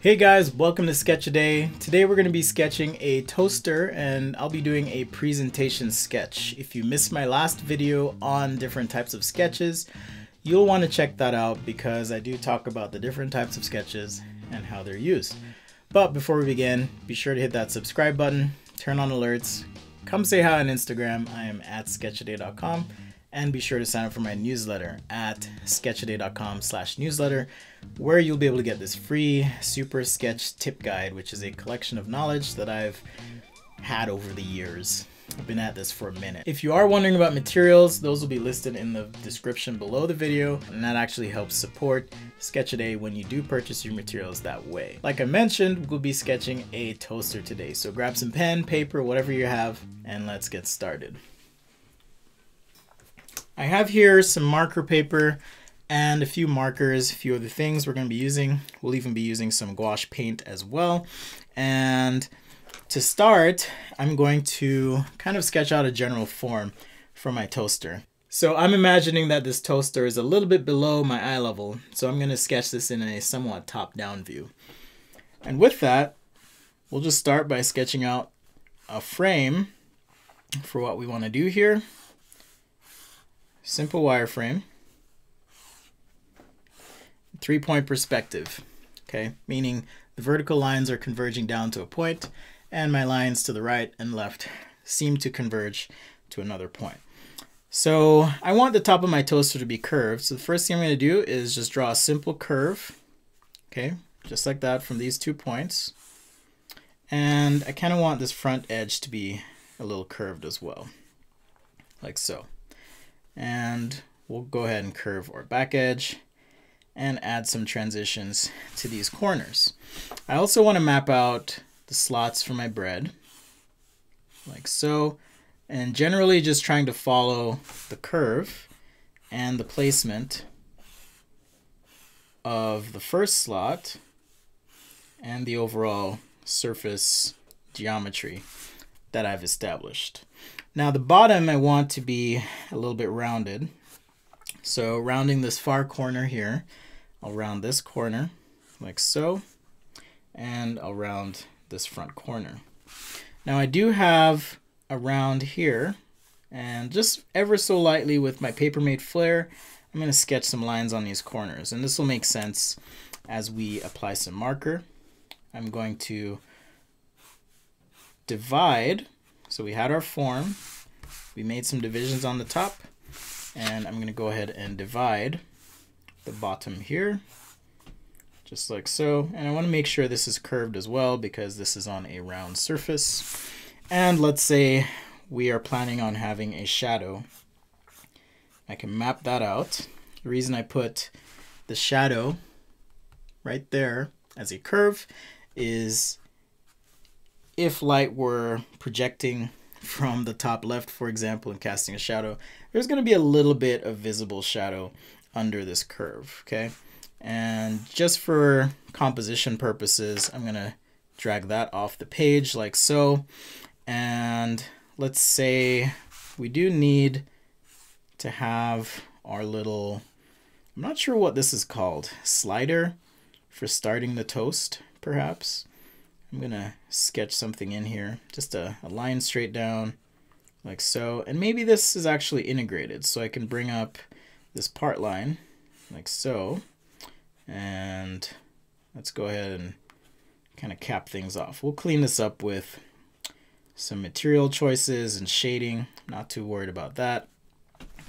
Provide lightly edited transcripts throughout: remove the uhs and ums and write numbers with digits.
Hey guys, welcome to Sketch a Day. Today we're going to be sketching a toaster and I'll be doing a presentation sketch. If you missed my last video on different types of sketches, you'll want to check that out because I do talk about the different types of sketches and how they're used. But before we begin, be sure to hit that subscribe button, turn on alerts, come say hi on Instagram. I am at sketchaday.com. And be sure to sign up for my newsletter at sketchaday.com/newsletter, where you'll be able to get this free super sketch tip guide, which is a collection of knowledge that I've had over the years. I've been at this for a minute. If you are wondering about materials, those will be listed in the description below the video, and that actually helps support Sketch a Day when you do purchase your materials that way. Like I mentioned, we'll be sketching a toaster today, so grab some pen, paper, whatever you have, and let's get started. I have here some marker paper and a few markers, a few other things we're going to be using. We'll even be using some gouache paint as well. And to start, I'm going to kind of sketch out a general form for my toaster. So I'm imagining that this toaster is a little bit below my eye level, so I'm going to sketch this in a somewhat top-down view. And with that, we'll just start by sketching out a frame for what we want to do here. Simple wireframe, 3-point perspective, okay? Meaning the vertical lines are converging down to a point and my lines to the right and left seem to converge to another point. So I want the top of my toaster to be curved. So the first thing I'm going to do is just draw a simple curve, okay? Just like that from these 2 points. And I kind of want this front edge to be a little curved as well, like so. And we'll go ahead and curve our back edge and add some transitions to these corners. I also want to map out the slots for my bread, like so, and generally just trying to follow the curve and the placement of the first slot and the overall surface geometry that I've established. Now the bottom I want to be a little bit rounded. So rounding this far corner here, I'll round this corner like so, and I'll round this front corner. Now I do have a round here, and just ever so lightly with my Papermate Flare, I'm going to sketch some lines on these corners, and this will make sense as we apply some marker. I'm going to divide. So we had our form, we made some divisions on the top, and I'm going to go ahead and divide the bottom here, just like so. And I want to make sure this is curved as well because this is on a round surface. And let's say we are planning on having a shadow. I can map that out. The reason I put the shadow right there as a curve is if light were projecting from the top left, for example, and casting a shadow, there's going to be a little bit of visible shadow under this curve, okay? And just for composition purposes, I'm going to drag that off the page like so. And let's say we do need to have our little, I'm not sure what this is called, slider for starting the toast, perhaps. I'm going to sketch something in here, just a line straight down like so. And maybe this is actually integrated, so I can bring up this part line like so. And let's go ahead and kind of cap things off. We'll clean this up with some material choices and shading. Not too worried about that.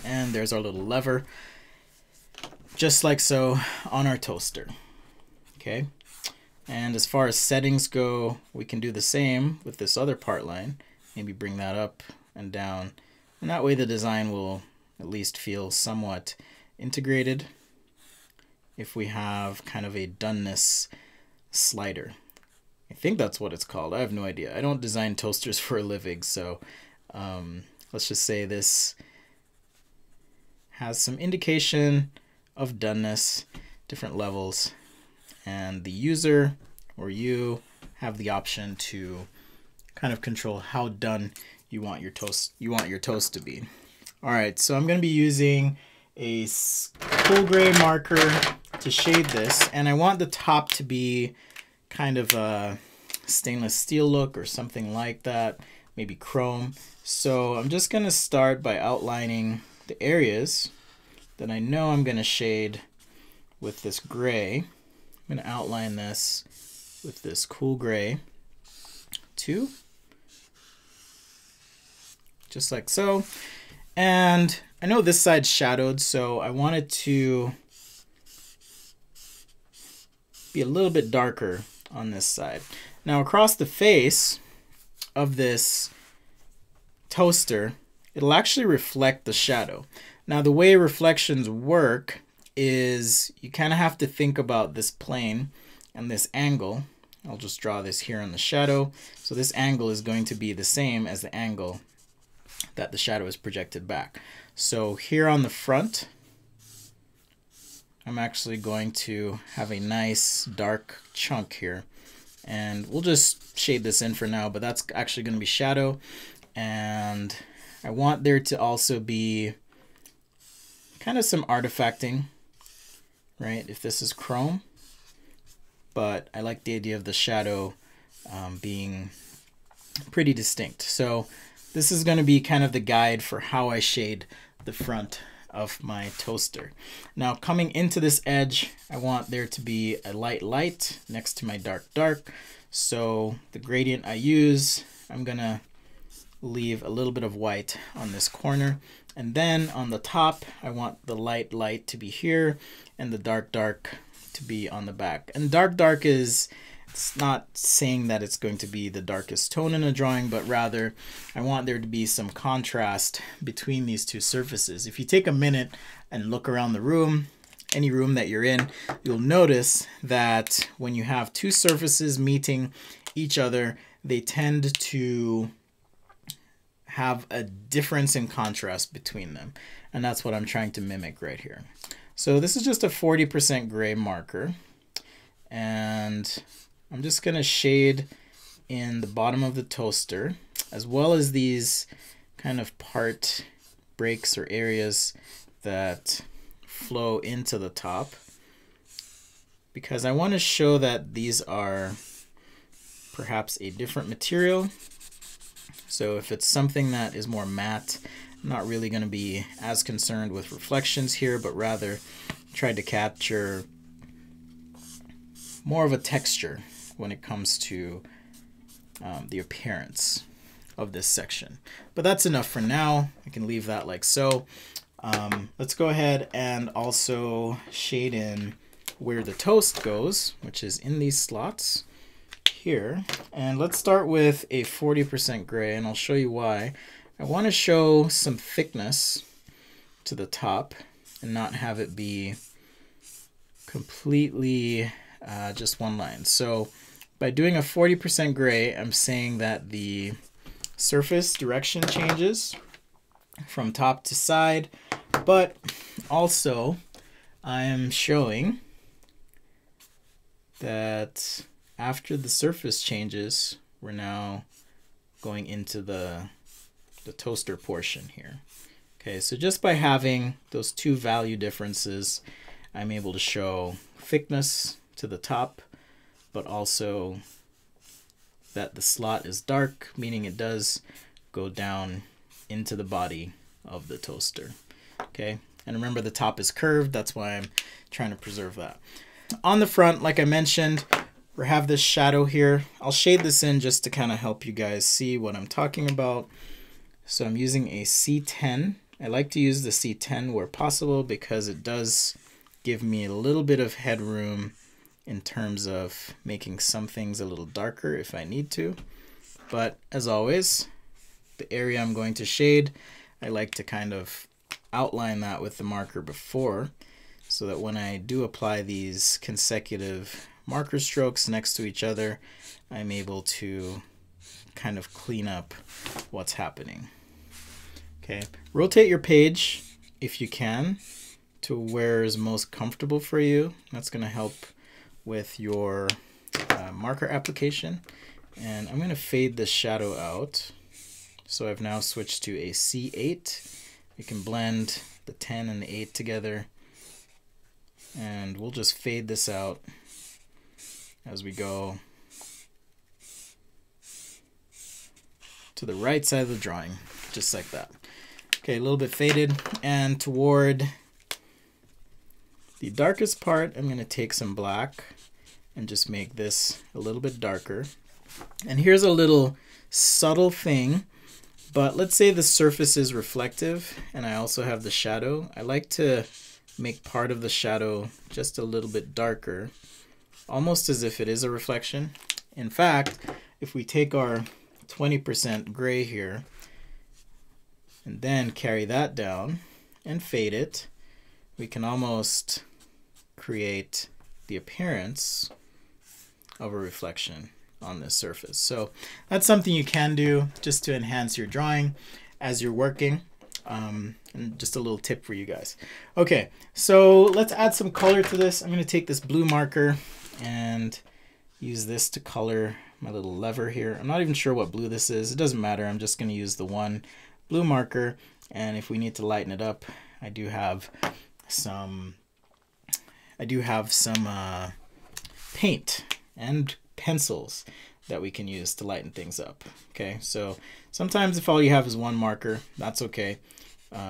And there's our little lever, just like so on our toaster. Okay. And as far as settings go, we can do the same with this other part line. Maybe bring that up and down. And that way the design will at least feel somewhat integrated if we have kind of a doneness slider. I think that's what it's called. I have no idea. I don't design toasters for a living, so let's just say this has some indication of doneness, different levels, and the user or you have the option to kind of control how done you want your toast to be. All right, so I'm going to be using a cool gray marker to shade this, and I want the top to be kind of a stainless steel look or something like that, maybe chrome. So I'm just going to start by outlining the areas that I know I'm going to shade with this gray. I'm going to outline this with this cool gray too, just like so. And I know this side's shadowed, so I want it to be a little bit darker on this side. Now across the face of this toaster, it'll actually reflect the shadow. Now the way reflections work is you kind of have to think about this plane and this angle. I'll just draw this here in the shadow. So this angle is going to be the same as the angle that the shadow is projected back. So here on the front, I'm actually going to have a nice dark chunk here. And we'll just shade this in for now, but that's actually going to be shadow. And I want there to also be kind of some artifacting, right? If this is chrome, but I like the idea of the shadow being pretty distinct. So this is going to be kind of the guide for how I shade the front of my toaster. Now coming into this edge, I want there to be a light light next to my dark dark. So the gradient I use, I'm gonna leave a little bit of white on this corner, and then on the top I want the light light to be here and the dark dark to be on the back. And dark dark is, it's not saying that it's going to be the darkest tone in a drawing, but rather I want there to be some contrast between these two surfaces. If you take a minute and look around the room, any room that you're in, you'll notice that when you have two surfaces meeting each other, they tend to have a difference in contrast between them. And that's what I'm trying to mimic right here. So this is just a 40% gray marker, and I'm just going to shade in the bottom of the toaster, as well as these kind of part breaks or areas that flow into the top, because I want to show that these are perhaps a different material. So if it's something that is more matte, I'm not really going to be as concerned with reflections here, but rather try to capture more of a texture when it comes to the appearance of this section. But that's enough for now. I can leave that like so. Let's go ahead and also shade in where the toast goes, which is in these slots here. And let's start with a 40% gray, and I'll show you why. I want to show some thickness to the top and not have it be completely just one line. So by doing a 40% gray, I'm saying that the surface direction changes from top to side, but also I am showing that after the surface changes, we're now going into the toaster portion here. Okay, so just by having those two value differences, I'm able to show thickness to the top, but also that the slot is dark, meaning it does go down into the body of the toaster. Okay, and remember the top is curved, that's why I'm trying to preserve that. On the front, like I mentioned, we have this shadow here. I'll shade this in just to kind of help you guys see what I'm talking about. So I'm using a C10. I like to use the C10 where possible because it does give me a little bit of headroom in terms of making some things a little darker if I need to. But as always, the area I'm going to shade, I like to kind of outline that with the marker before, so that when I do apply these consecutive marker strokes next to each other, I'm able to kind of clean up what's happening. Okay, rotate your page if you can to where is most comfortable for you. That's going to help with your marker application. And I'm going to fade the shadow out. So I've now switched to a C8. You can blend the 10 and the 8 together And we'll just fade this out as we go to the right side of the drawing, just like that. Okay, a little bit faded, and toward the darkest part, I'm going to take some black and just make this a little bit darker. And here's a little subtle thing, but let's say the surface is reflective and I also have the shadow. I like to make part of the shadow just a little bit darker, almost as if it is a reflection. In fact, if we take our 20% gray here and then carry that down and fade it, we can almost create the appearance of a reflection on this surface. So that's something you can do just to enhance your drawing as you're working. And just a little tip for you guys. Okay, so let's add some color to this. I'm going to take this blue marker and use this to color my little lever here. I'm not even sure what blue this is. It doesn't matter. I'm just going to use the one blue marker. And if we need to lighten it up, I do have some paint and pencils that we can use to lighten things up. Okay, so sometimes if all you have is one marker, that's okay.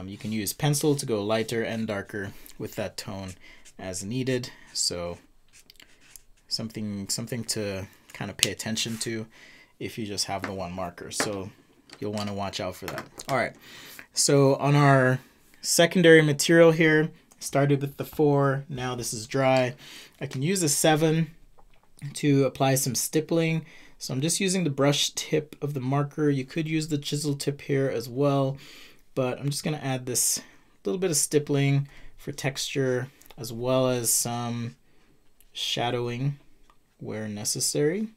You can use pencil to go lighter and darker with that tone as needed. So something to kind of pay attention to if you just have the one marker. So you'll want to watch out for that. All right, so on our secondary material here, started with the 4, now this is dry. I can use a 7 to apply some stippling. So I'm just using the brush tip of the marker. You could use the chisel tip here as well, but I'm just going to add this little bit of stippling for texture as well as some shadowing where necessary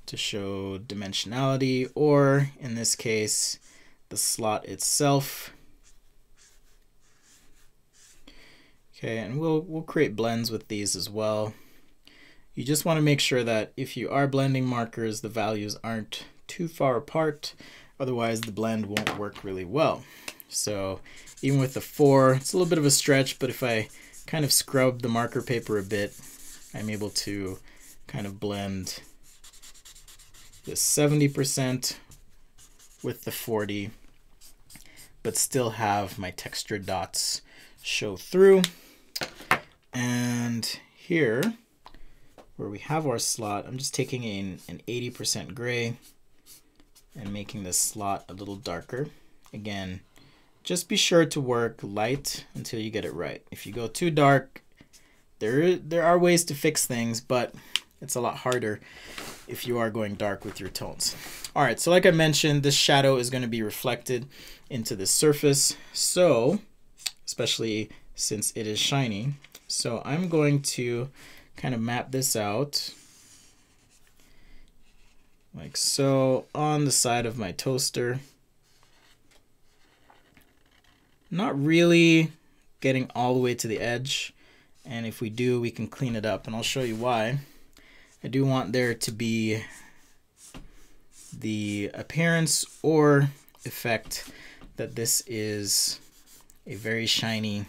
to show dimensionality, or in this case, the slot itself. Okay, and we'll create blends with these as well. You just want to make sure that if you are blending markers, the values aren't too far apart. Otherwise, the blend won't work really well. So even with the 4, it's a little bit of a stretch, but if I kind of scrub the marker paper a bit, I'm able to kind of blend this 70% with the 40, but still have my textured dots show through. And here, where we have our slot, I'm just taking an 80% gray and making this slot a little darker. Again, just be sure to work light until you get it right. If you go too dark, there are ways to fix things, but it's a lot harder if you are going dark with your tones. All right, so like I mentioned, this shadow is going to be reflected into the surface, so especially since it is shiny. So I'm going to kind of map this out like so on the side of my toaster. Not really getting all the way to the edge, and if we do, we can clean it up, and I'll show you why. I do want there to be the appearance or effect that this is a very shiny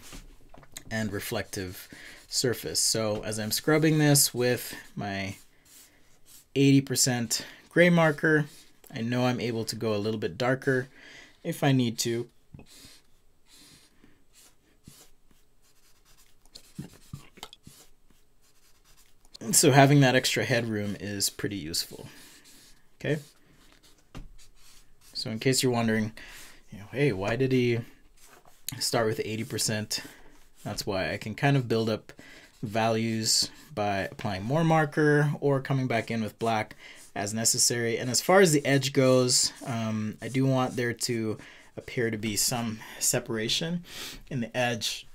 and reflective surface. So as I'm scrubbing this with my 80% gray marker, I know I'm able to go a little bit darker if I need to. And so having that extra headroom is pretty useful. Okay. So in case you're wondering, hey, why did he start with 80%? That's why I can kind of build up values by applying more marker or coming back in with black as necessary. And as far as the edge goes, I do want there to appear to be some separation in the edge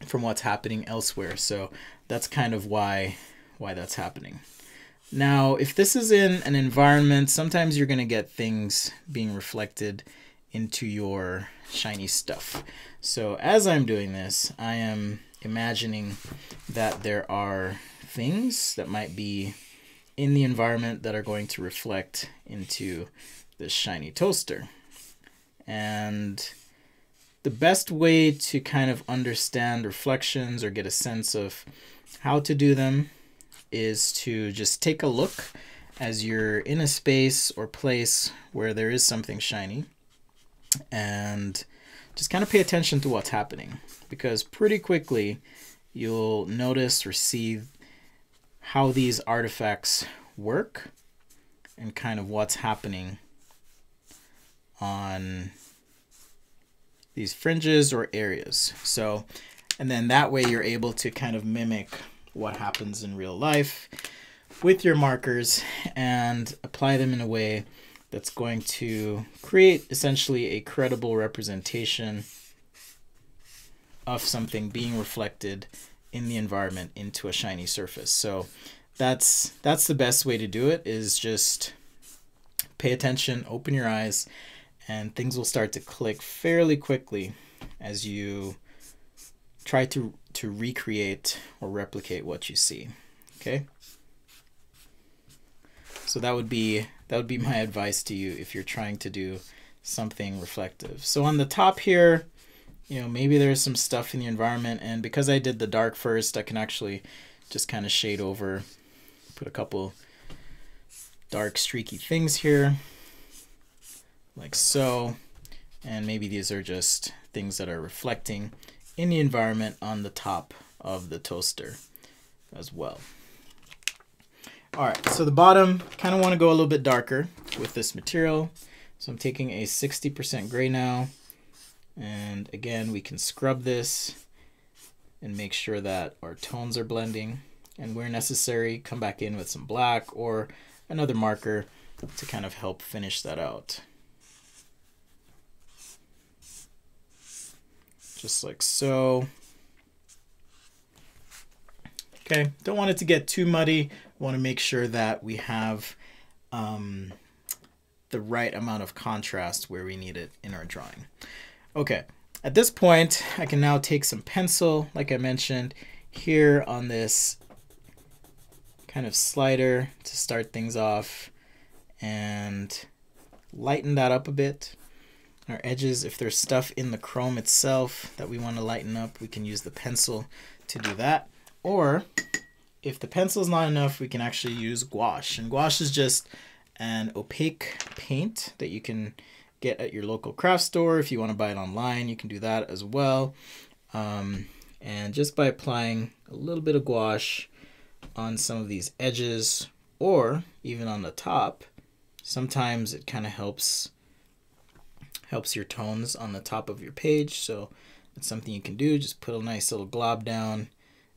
from what's happening elsewhere. So that's kind of why that's happening. Now, if this is in an environment, sometimes you're going to get things being reflected into your shiny stuff. So as I'm doing this, I am imagining that there are things that might be in the environment that are going to reflect into this shiny toaster. And the best way to kind of understand reflections or get a sense of how to do them is to just take a look as you're in a space or place where there is something shiny, and just kind of pay attention to what's happening, because pretty quickly you'll notice or see how these artifacts work and kind of what's happening on these fringes or areas. So, and then that way you're able to kind of mimic what happens in real life with your markers and apply them in a way that's going to create essentially a credible representation of something being reflected in the environment into a shiny surface. So that's the best way to do it, is just pay attention, open your eyes, and things will start to click fairly quickly as you try to recreate or replicate what you see. Okay? So that would be my advice to you if you're trying to do something reflective. So on the top here, you know, maybe there's some stuff in the environment, and because I did the dark first, I can actually just kind of shade over, put a couple dark streaky things here, like so, and maybe these are just things that are reflecting in the environment on the top of the toaster as well. All right, so the bottom, kind of want to go a little bit darker with this material. So I'm taking a 60% gray now, and again, we can scrub this and make sure that our tones are blending, and where necessary, come back in with some black or another marker to kind of help finish that out. Just like so. Okay, don't want it to get too muddy. Want to make sure that we have the right amount of contrast where we need it in our drawing. Okay, at this point, I can now take some pencil, like I mentioned, here on this kind of slider to start things off, and lighten that up a bit. Our edges, if there's stuff in the chrome itself that we want to lighten up, we can use the pencil to do that. Or if the pencil is not enough, we can actually use gouache. And gouache is just an opaque paint that you can get at your local craft store. If you want to buy it online, you can do that as well. And just by applying a little bit of gouache on some of these edges, or even on the top, sometimes it kind of helps your tones on the top of your page. So it's something you can do. Just put a nice little glob down,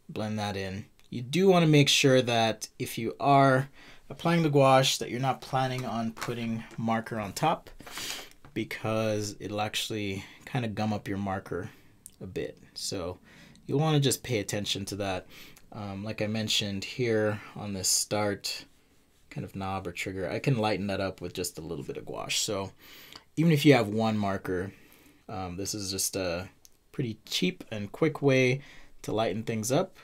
blend that in. You do want to make sure that if you are applying the gouache, that you're not planning on putting marker on top, because it'll actually kind of gum up your marker a bit. So you'll want to just pay attention to that. Like I mentioned here on this start kind of knob or trigger, I can lighten that up with just a little bit of gouache. So even if you have one marker, this is just a pretty cheap and quick way to lighten things up.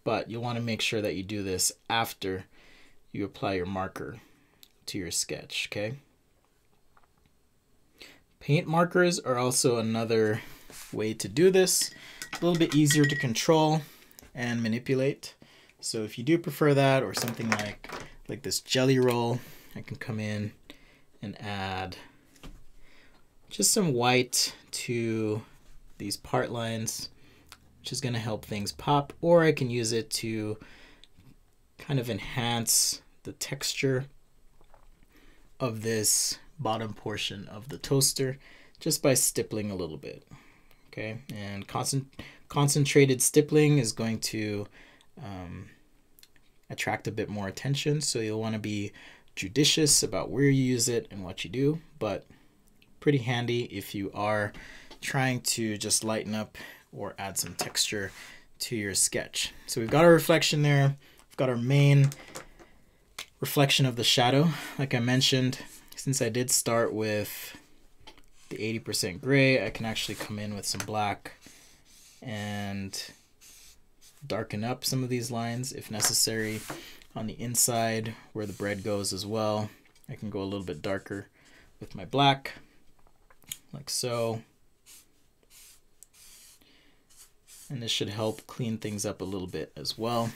But you'll want to make sure that you do this after you apply your marker to your sketch, okay? Paint markers are also another way to do this. A little bit easier to control and manipulate. So if you do prefer that, or something like this jelly roll, I can come in and add just some white to these part lines, which is going to help things pop. Or I can use it to kind of enhance the texture of this bottom portion of the toaster just by stippling a little bit. Okay, and concentrated stippling is going to attract a bit more attention, so you'll want to be judicious about where you use it and what you do, but pretty handy if you are trying to just lighten up or add some texture to your sketch. So we've got our reflection there. We've got our main reflection of the shadow. Like I mentioned, since I did start with the 80% gray, I can actually come in with some black and darken up some of these lines if necessary. On the inside where the bread goes as well, I can go a little bit darker with my black, like so. And this should help clean things up a little bit as well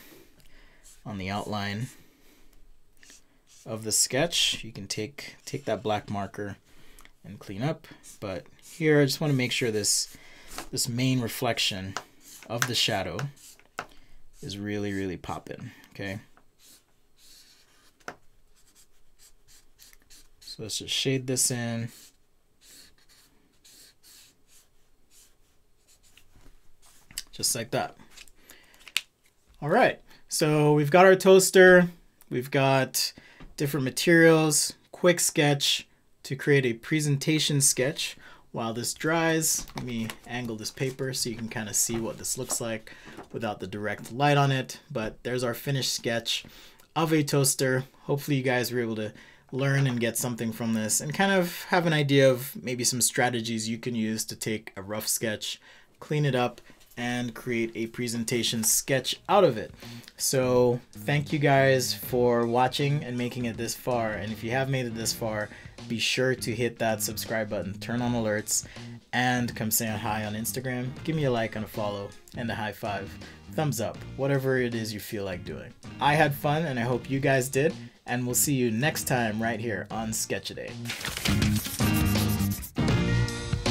on the outline of the sketch. You can take that black marker and clean up, but here I just want to make sure this main reflection of the shadow is really popping. Okay, so let's just shade this in. Just like that. All right, so we've got our toaster, we've got different materials, quick sketch to create a presentation sketch. While this dries, let me angle this paper so you can kind of see what this looks like without the direct light on it. But there's our finished sketch of a toaster. Hopefully you guys were able to learn and get something from this and kind of have an idea of maybe some strategies you can use to take a rough sketch, clean it up, and create a presentation sketch out of it. So thank you guys for watching and making it this far. And if you have made it this far, be sure to hit that subscribe button, turn on alerts, and come say hi on Instagram. Give me a like and a follow and a high five, thumbs up, whatever it is you feel like doing. I had fun and I hope you guys did, and we'll see you next time right here on Sketch-A-Day.